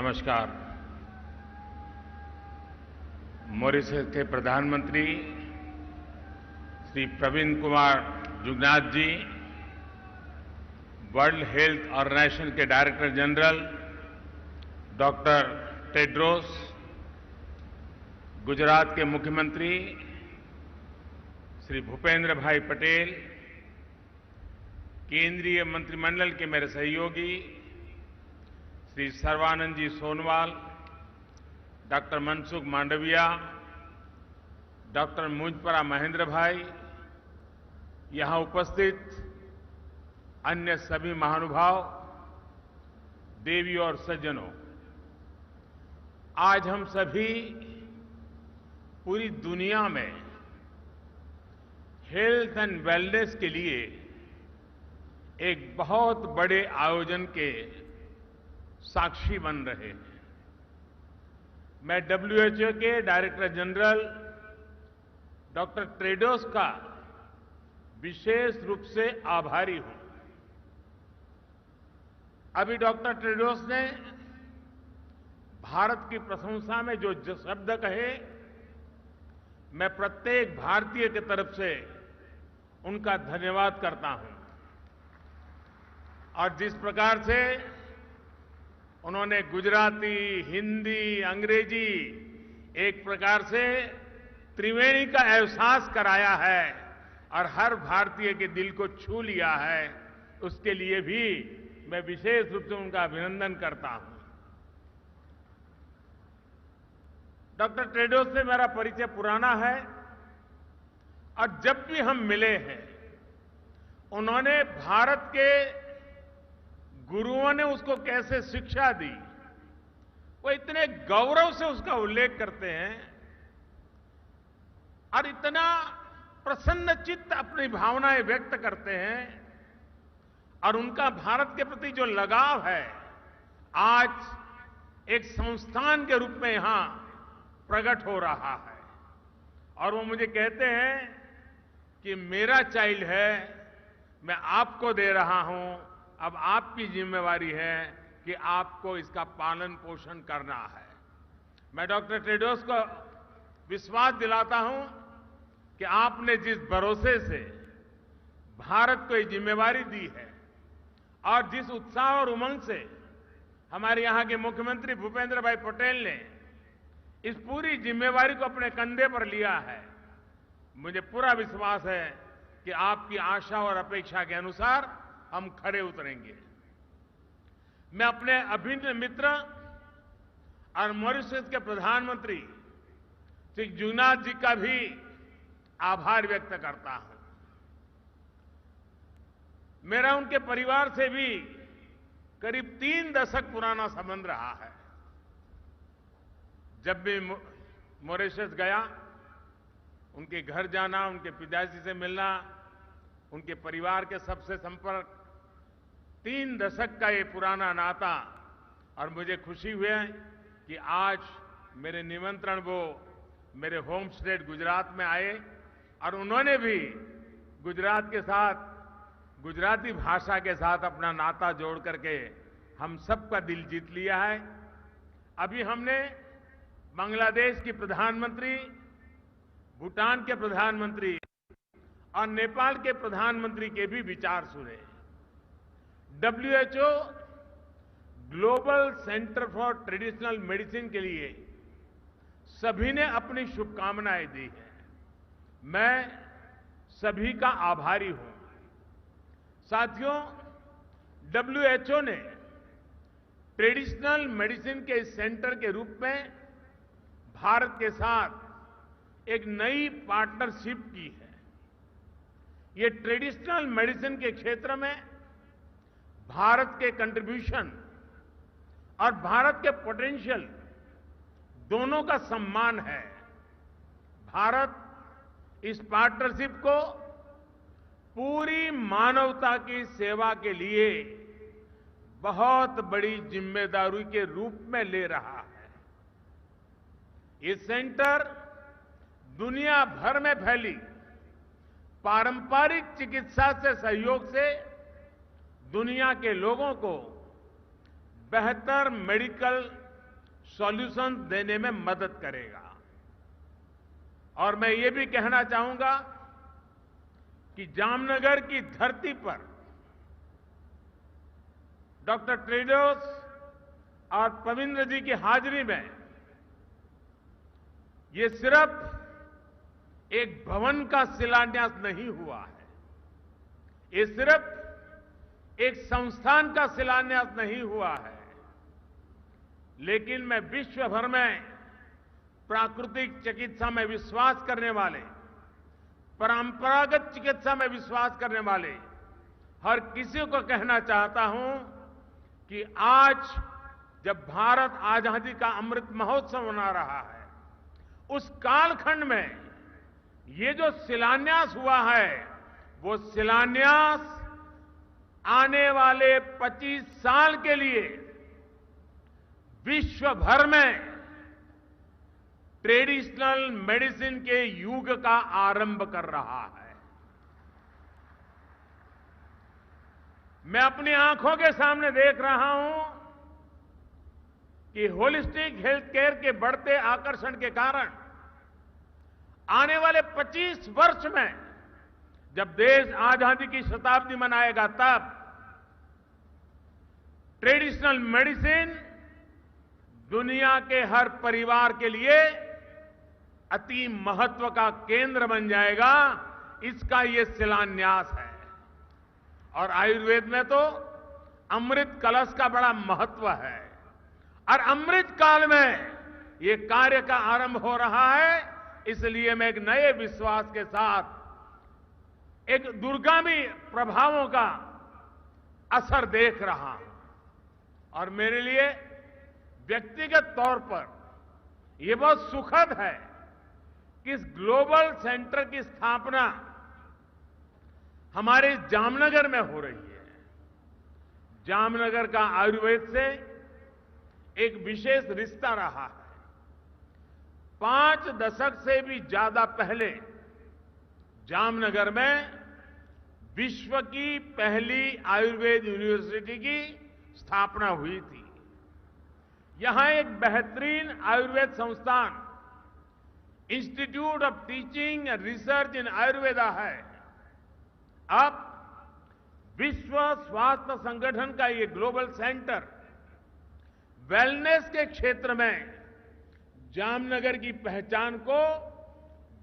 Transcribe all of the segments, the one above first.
नमस्कार। मॉरिशस के प्रधानमंत्री श्री प्रवीण कुमार जुगनाथ जी, वर्ल्ड हेल्थ ऑर्गेनाइजेशन के director general doctor Tedros, Gujarat के मुख्यमंत्री श्री भूपेंद्र भाई पटेल, केंद्रीय मंत्रिमंडल के मेरे सहयोगी श्री सर्बानंद जी सोनवाल, डॉक्टर मनसुख मांडविया, डॉक्टर मुंजपरा महेंद्र भाई, यहां उपस्थित अन्य सभी महानुभाव, देवी और सज्जनों, आज हम सभी पूरी दुनिया में हेल्थ एंड वेलनेस के लिए एक बहुत बड़े आयोजन के साक्षी बन रहे हैं। मैं WHO के डायरेक्टर जनरल डॉक्टर टेड्रोस का विशेष रूप से आभारी हूं। अभी डॉक्टर टेड्रोस ने भारत की प्रशंसा में जो शब्द कहे, मैं प्रत्येक भारतीय की तरफ से उनका धन्यवाद करता हूं। और जिस प्रकार से उन्होंने गुजराती, हिंदी, अंग्रेजी एक प्रकार से त्रिवेणी का एहसास कराया है और हर भारतीय के दिल को छू लिया है, उसके लिए भी मैं विशेष रूप से उनका अभिनंदन करता हूं। डॉक्टर टेड्रोस से मेरा परिचय पुराना है और जब भी हम मिले हैं, उन्होंने भारत के गुरुओं ने उसको कैसे शिक्षा दी, वो इतने गौरव से उसका उल्लेख करते हैं और इतना प्रसन्न चित्त अपनी भावनाएं व्यक्त करते हैं और उनका भारत के प्रति जो लगाव है, आज एक संस्थान के रूप में यहां प्रकट हो रहा है। और वो मुझे कहते हैं कि मेरा चाइल्ड है, मैं आपको दे रहा हूं, अब आपकी जिम्मेवारी है कि आपको इसका पालन पोषण करना है। मैं डॉक्टर टेड्रोस को विश्वास दिलाता हूं कि आपने जिस भरोसे से भारत को ये जिम्मेवारी दी है और जिस उत्साह और उमंग से हमारे यहां के मुख्यमंत्री भूपेंद्र भाई पटेल ने इस पूरी जिम्मेवारी को अपने कंधे पर लिया है, मुझे पूरा विश्वास है कि आपकी आशा और अपेक्षा के अनुसार हम खड़े उतरेंगे। मैं अपने अभिन्न मित्र और मॉरिशस के प्रधानमंत्री श्री जुगनाथ जी का भी आभार व्यक्त करता हूं। मेरा उनके परिवार से भी करीब 3 दशक पुराना संबंध रहा है। जब भी मॉरिशस गया, उनके घर जाना, उनके पिताजी से मिलना, उनके परिवार के सबसे संपर्क, 3 दशक का ये पुराना नाता। और मुझे खुशी हुई कि आज मेरे निमंत्रण वो मेरे होम स्टेट गुजरात में आए और उन्होंने भी गुजरात के साथ, गुजराती भाषा के साथ अपना नाता जोड़ करके हम सबका दिल जीत लिया है। अभी हमने बांग्लादेश की प्रधानमंत्री, भूटान के प्रधानमंत्री और नेपाल के प्रधानमंत्री के भी विचार सुने। WHO global centre for traditional medicine के लिए सभी ने अपनी शुभकामनाएं दी हैं। मैं सभी का आभारी हूं। साथियों, WHO ने ट्रेडिशनल मेडिसिन के सेंटर के रूप में भारत के साथ एक नई पार्टनरशिप की है। ये ट्रेडिशनल मेडिसिन के क्षेत्र में भारत के कंट्रीब्यूशन और भारत के पोटेंशियल दोनों का सम्मान है। भारत इस पार्टनरशिप को पूरी मानवता की सेवा के लिए बहुत बड़ी जिम्मेदारी के रूप में ले रहा है। ये सेंटर दुनिया भर में फैली पारंपरिक चिकित्सा से सहयोग से दुनिया के लोगों को बेहतर मेडिकल सॉल्यूशन देने में मदद करेगा। और मैं ये भी कहना चाहूंगा कि जामनगर की धरती पर डॉक्टर टेड्रोस और पविंद्र जी की हाजिरी में ये सिर्फ एक भवन का शिलान्यास नहीं हुआ है, ये सिर्फ एक संस्थान का शिलान्यास नहीं हुआ है, लेकिन मैं विश्व भर में प्राकृतिक चिकित्सा में विश्वास करने वाले, परंपरागत चिकित्सा में विश्वास करने वाले हर किसी को कहना चाहता हूं कि आज जब भारत आजादी का अमृत महोत्सव मना रहा है, उस कालखंड में ये जो शिलान्यास हुआ है, वो शिलान्यास आने वाले 25 साल के लिए विश्व भर में ट्रेडिशनल मेडिसिन के युग का आरंभ कर रहा है। मैं अपनी आंखों के सामने देख रहा हूं कि होलिस्टिक हेल्थ केयर के बढ़ते आकर्षण के कारण आने वाले 25 वर्ष में जब देश आजादी की शताब्दी मनाएगा, तब ट्रेडिशनल मेडिसिन दुनिया के हर परिवार के लिए अति महत्व का केंद्र बन जाएगा। इसका ये शिलान्यास है। और आयुर्वेद में तो अमृत कलश का बड़ा महत्व है, और अमृत काल में ये कार्य का आरंभ हो रहा है। इसलिए मैं एक नए विश्वास के साथ एक दूरगामी प्रभावों का असर देख रहा हूं। और मेरे लिए व्यक्तिगत तौर पर यह बहुत सुखद है कि इस ग्लोबल सेंटर की स्थापना हमारे जामनगर में हो रही है। जामनगर का आयुर्वेद से एक विशेष रिश्ता रहा है। 5 दशक से भी ज्यादा पहले जामनगर में विश्व की पहली आयुर्वेद यूनिवर्सिटी की स्थापना हुई थी। यहां एक बेहतरीन आयुर्वेद संस्थान institute of teaching and research इन आयुर्वेदा है। अब विश्व स्वास्थ्य संगठन का ये ग्लोबल सेंटर वेलनेस के क्षेत्र में जामनगर की पहचान को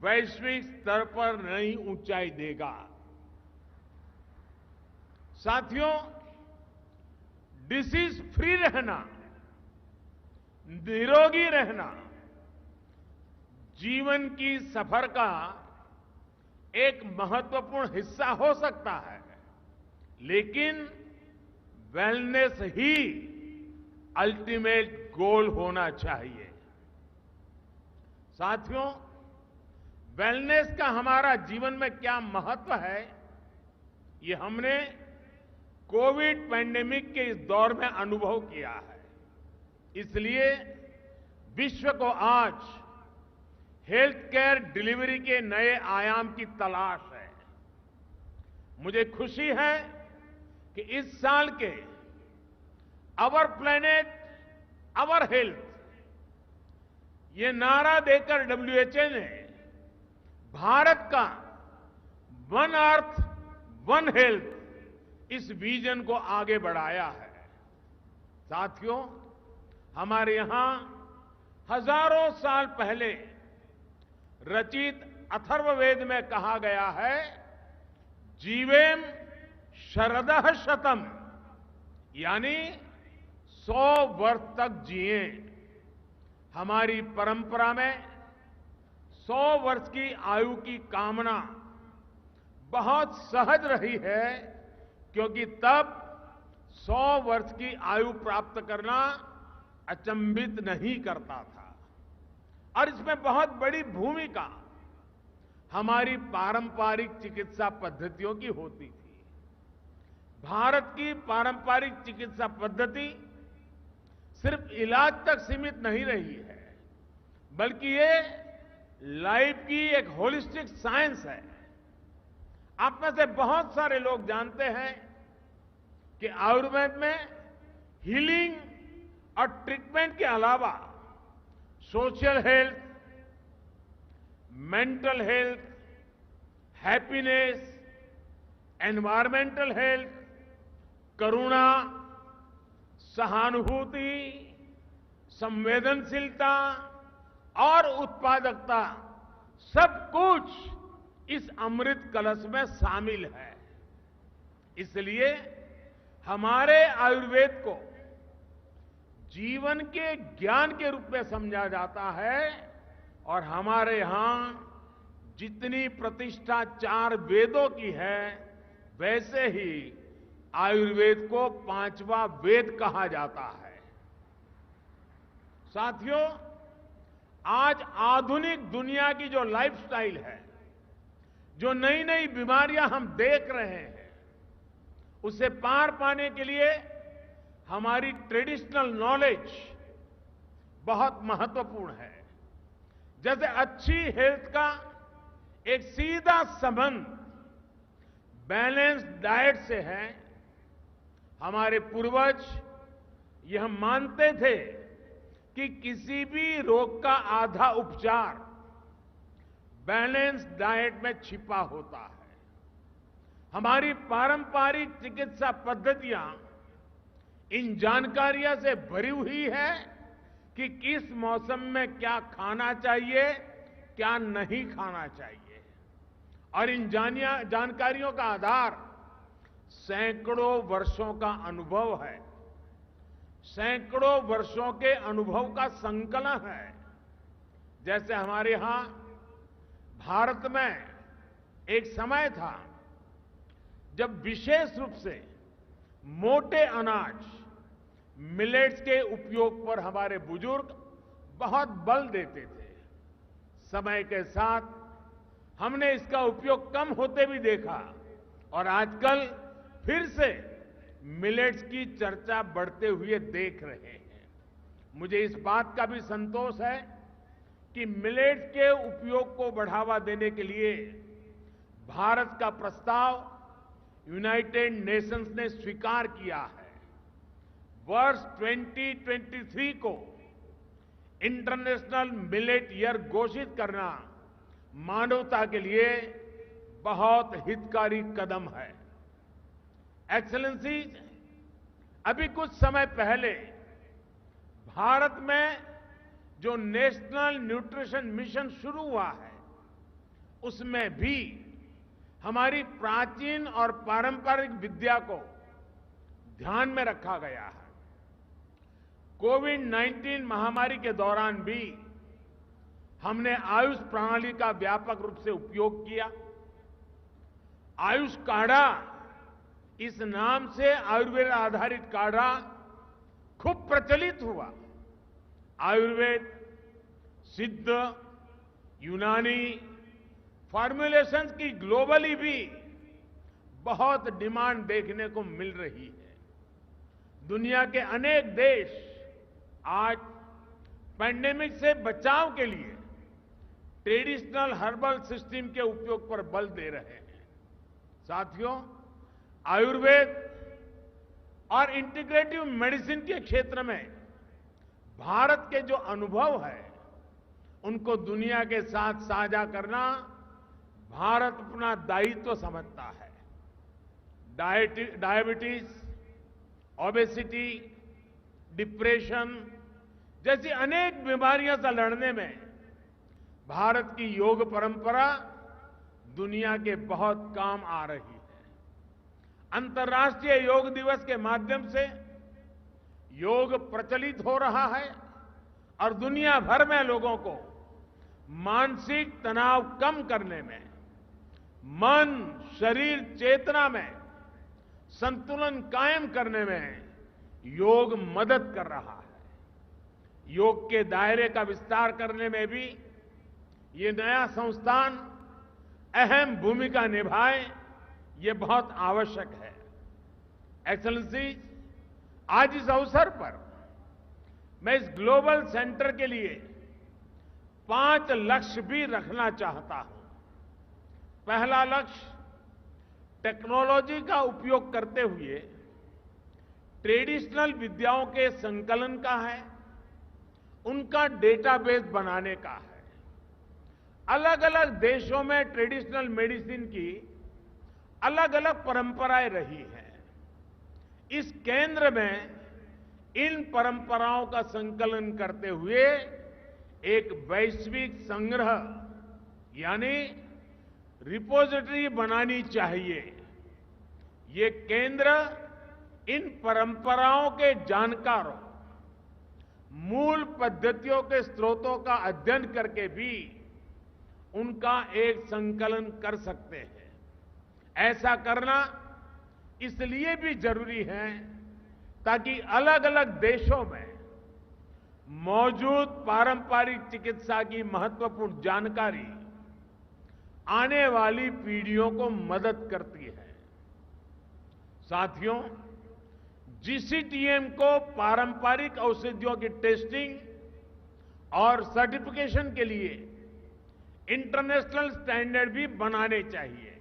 वैश्विक स्तर पर नई ऊंचाई देगा। साथियों, डिसीज फ्री रहना, निरोगी रहना जीवन की सफर का एक महत्वपूर्ण हिस्सा हो सकता है, लेकिन वेलनेस ही अल्टीमेट गोल होना चाहिए। साथियों, वेलनेस का हमारा जीवन में क्या महत्व है, ये हमने कोविड पैंडेमिक के इस दौर में अनुभव किया है। इसलिए विश्व को आज हेल्थ केयर डिलीवरी के नए आयाम की तलाश है। मुझे खुशी है कि इस साल के आवर प्लेनेट आवर हेल्थ ये नारा देकर डब्ल्यूएचओ ने भारत का वन अर्थ वन हेल्थ इस विजन को आगे बढ़ाया है। साथियों, हमारे यहां हजारों साल पहले रचित अथर्ववेद में कहा गया है, जीवेम शरदः शतम, यानी 100 वर्ष तक जिए। हमारी परंपरा में 100 वर्ष की आयु की कामना बहुत सहज रही है, क्योंकि तब 100 वर्ष की आयु प्राप्त करना अचंभित नहीं करता था। और इसमें बहुत बड़ी भूमिका हमारी पारंपरिक चिकित्सा पद्धतियों की होती थी। भारत की पारंपरिक चिकित्सा पद्धति सिर्फ इलाज तक सीमित नहीं रही है, बल्कि ये लाइफ की एक होलिस्टिक साइंस है। आप में से बहुत सारे लोग जानते हैं कि आयुर्वेद में हीलिंग और ट्रीटमेंट के अलावा social health, mental health, happiness, environmental health, करुणा, सहानुभूति, संवेदनशीलता और उत्पादकता सब कुछ इस अमृत कलश में शामिल है। इसलिए हमारे आयुर्वेद को जीवन के ज्ञान के रूप में समझा जाता है और हमारे यहां जितनी प्रतिष्ठा 4 वेदों की है, वैसे ही आयुर्वेद को 5वां वेद कहा जाता है। साथियों, आज आधुनिक दुनिया की जो लाइफस्टाइल है, जो नई नई बीमारियां हम देख रहे हैं, उससे पार पाने के लिए हमारी ट्रेडिशनल नॉलेज बहुत महत्वपूर्ण है। जैसे अच्छी हेल्थ का एक सीधा संबंध बैलेंस्ड डाइट से है। हमारे पूर्वज यह मानते थे कि किसी भी रोग का आधा उपचार बैलेंस्ड डाइट में छिपा होता है। हमारी पारंपरिक चिकित्सा पद्धतियां इन जानकारियों से भरी हुई है कि किस मौसम में क्या खाना चाहिए, क्या नहीं खाना चाहिए। और इन जानकारियों का आधार सैकड़ों वर्षों का अनुभव है, सैकड़ों वर्षों के अनुभव का संकलन है। जैसे हमारे यहां भारत में एक समय था जब विशेष रूप से मोटे अनाज, मिलेट्स के उपयोग पर हमारे बुजुर्ग बहुत बल देते थे। समय के साथ हमने इसका उपयोग कम होते भी देखा और आजकल फिर से मिलेट्स की चर्चा बढ़ते हुए देख रहे हैं। मुझे इस बात का भी संतोष है कि मिलेट्स के उपयोग को बढ़ावा देने के लिए भारत का प्रस्ताव यूनाइटेड नेशंस ने स्वीकार किया है। वर्ष 2023 को इंटरनेशनल मिलेट ईयर घोषित करना मानवता के लिए बहुत हितकारी कदम है। एक्सेलेंसी, अभी कुछ समय पहले भारत में जो नेशनल न्यूट्रिशन मिशन शुरू हुआ है, उसमें भी हमारी प्राचीन और पारंपरिक विद्या को ध्यान में रखा गया है। कोविड-19 महामारी के दौरान भी हमने आयुष प्रणाली का व्यापक रूप से उपयोग किया। आयुष काढ़ा, इस नाम से आयुर्वेद आधारित काढ़ा खूब प्रचलित हुआ। आयुर्वेद, सिद्ध, यूनानी फॉर्मुलेशंस की ग्लोबली भी बहुत डिमांड देखने को मिल रही है। दुनिया के अनेक देश आज पैंडेमिक से बचाव के लिए ट्रेडिशनल हर्बल सिस्टम के उपयोग पर बल दे रहे हैं। साथियों, आयुर्वेद और इंटीग्रेटिव मेडिसिन के क्षेत्र में भारत के जो अनुभव है, उनको दुनिया के साथ साझा करना भारत अपना दायित्व समझता है। डायबिटीज, ओबेसिटी, डिप्रेशन जैसी अनेक बीमारियों से लड़ने में भारत की योग परंपरा दुनिया के बहुत काम आ रही है। अंतर्राष्ट्रीय योग दिवस के माध्यम से योग प्रचलित हो रहा है और दुनिया भर में लोगों को मानसिक तनाव कम करने में, मन, शरीर, चेतना में संतुलन कायम करने में योग मदद कर रहा है। योग के दायरे का विस्तार करने में भी ये नया संस्थान अहम भूमिका निभाए, ये बहुत आवश्यक है। एक्सेलेंसी, आज इस अवसर पर मैं इस ग्लोबल सेंटर के लिए 5 लक्ष्य भी रखना चाहता हूं। पहला लक्ष्य टेक्नोलॉजी का उपयोग करते हुए ट्रेडिशनल विद्याओं के संकलन का है उनका डेटाबेस बनाने का है। अलग अलग देशों में ट्रेडिशनल मेडिसिन की अलग अलग परंपराएं रही हैं। इस केंद्र में इन परंपराओं का संकलन करते हुए एक वैश्विक संग्रह यानी रिपोजिटरी बनानी चाहिए। ये केंद्र इन परंपराओं के जानकारों, मूल पद्धतियों के स्रोतों का अध्ययन करके भी उनका एक संकलन कर सकते हैं। ऐसा करना इसलिए भी जरूरी है ताकि अलग अलग देशों में मौजूद पारंपरिक चिकित्सा की महत्वपूर्ण जानकारी आने वाली पीढ़ियों को मदद करती है। साथियों, जीसीटीएम को पारंपरिक औषधियों की टेस्टिंग और सर्टिफिकेशन के लिए इंटरनेशनल स्टैंडर्ड भी बनाने चाहिए।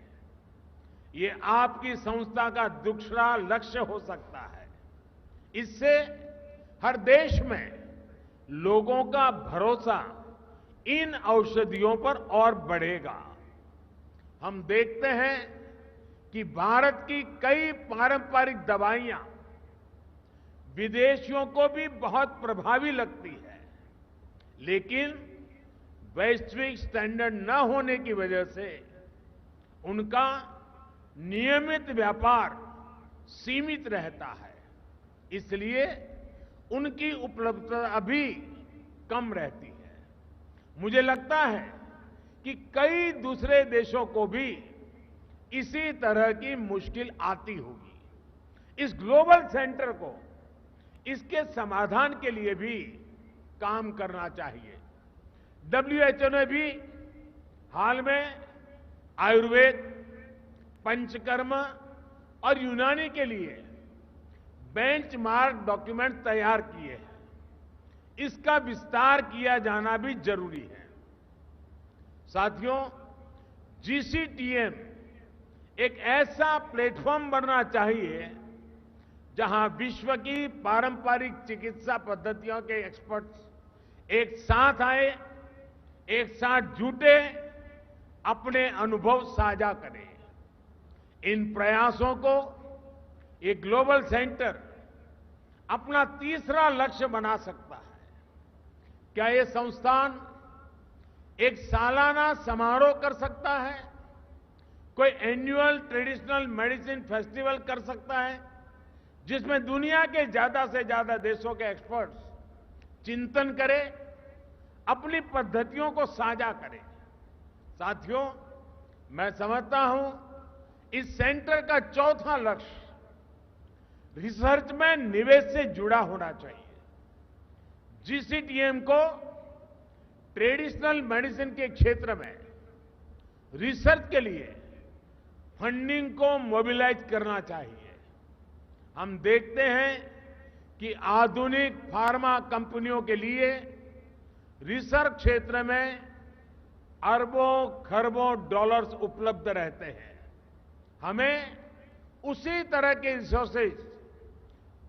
ये आपकी संस्था का दूसरा लक्ष्य हो सकता है। इससे हर देश में लोगों का भरोसा इन औषधियों पर और बढ़ेगा। हम देखते हैं कि भारत की कई पारंपरिक दवाइयां विदेशियों को भी बहुत प्रभावी लगती है, लेकिन वैश्विक स्टैंडर्ड न होने की वजह से उनका नियमित व्यापार सीमित रहता है। इसलिए उनकी उपलब्धता अभी कम रहती है। मुझे लगता है कि कई दूसरे देशों को भी इसी तरह की मुश्किल आती होगी। इस ग्लोबल सेंटर को इसके समाधान के लिए भी काम करना चाहिए। WHO ने भी हाल में आयुर्वेद, पंचकर्म और यूनानी के लिए बेंचमार्क डॉक्यूमेंट तैयार किए हैं। इसका विस्तार किया जाना भी जरूरी है। साथियों, जीसीटीएम एक ऐसा प्लेटफॉर्म बनना चाहिए जहां विश्व की पारंपरिक चिकित्सा पद्धतियों के एक्सपर्ट्स एक साथ आए, एक साथ जुटे, अपने अनुभव साझा करें। इन प्रयासों को एक ग्लोबल सेंटर अपना तीसरा लक्ष्य बना सकता है। क्या ये संस्थान एक सालाना समारोह कर सकता है? कोई एनुअल ट्रेडिशनल मेडिसिन फेस्टिवल कर सकता है जिसमें दुनिया के ज्यादा से ज्यादा देशों के एक्सपर्ट्स चिंतन करें, अपनी पद्धतियों को साझा करें। साथियों, मैं समझता हूं इस सेंटर का चौथा लक्ष्य रिसर्च में निवेश से जुड़ा होना चाहिए। जीसीटीएम को ट्रेडिशनल मेडिसिन के क्षेत्र में रिसर्च के लिए फंडिंग को मोबिलाइज करना चाहिए। हम देखते हैं कि आधुनिक फार्मा कंपनियों के लिए रिसर्च क्षेत्र में अरबों खरबों डॉलर्स उपलब्ध रहते हैं। हमें उसी तरह के रिसोर्सेज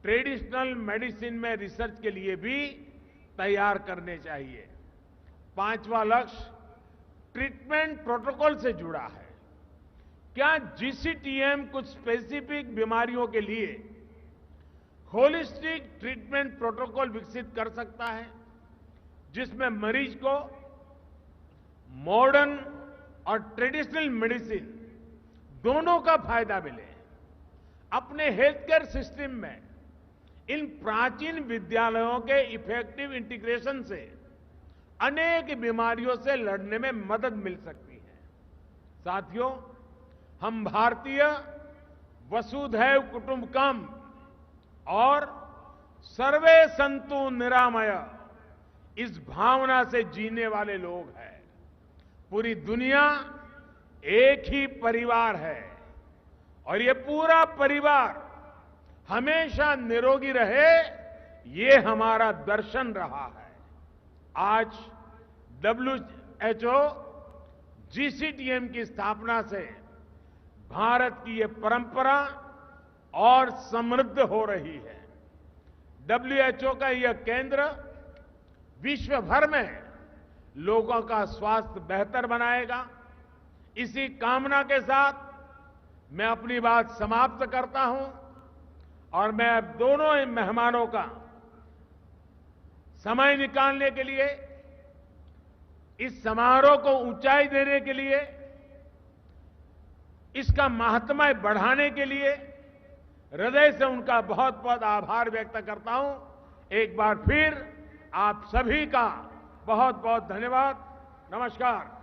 ट्रेडिशनल मेडिसिन में रिसर्च के लिए भी तैयार करने चाहिए। पांचवा लक्ष्य ट्रीटमेंट प्रोटोकॉल से जुड़ा है। क्या जीसीटीएम कुछ स्पेसिफिक बीमारियों के लिए होलिस्टिक ट्रीटमेंट प्रोटोकॉल विकसित कर सकता है जिसमें मरीज को मॉडर्न और ट्रेडिशनल मेडिसिन दोनों का फायदा मिले? अपने हेल्थ केयर सिस्टम में इन प्राचीन विद्यालयों के इफेक्टिव इंटीग्रेशन से अनेक बीमारियों से लड़ने में मदद मिल सकती है। साथियों, हम भारतीय वसुधैव कुटुंबकम और सर्वे संतु निरामय इस भावना से जीने वाले लोग हैं। पूरी दुनिया एक ही परिवार है और ये पूरा परिवार हमेशा निरोगी रहे, ये हमारा दर्शन रहा है। आज WHO जीसीटीएम की स्थापना से भारत की ये परंपरा और समृद्ध हो रही है। WHO का यह केंद्र विश्व भर में लोगों का स्वास्थ्य बेहतर बनाएगा। इसी कामना के साथ मैं अपनी बात समाप्त करता हूं और मैं अब दोनों ही मेहमानों का समय निकालने के लिए, इस समारोह को ऊंचाई देने के लिए, इसका महात्म्य बढ़ाने के लिए हृदय से उनका बहुत बहुत आभार व्यक्त करता हूं। एक बार फिर आप सभी का बहुत बहुत धन्यवाद। नमस्कार।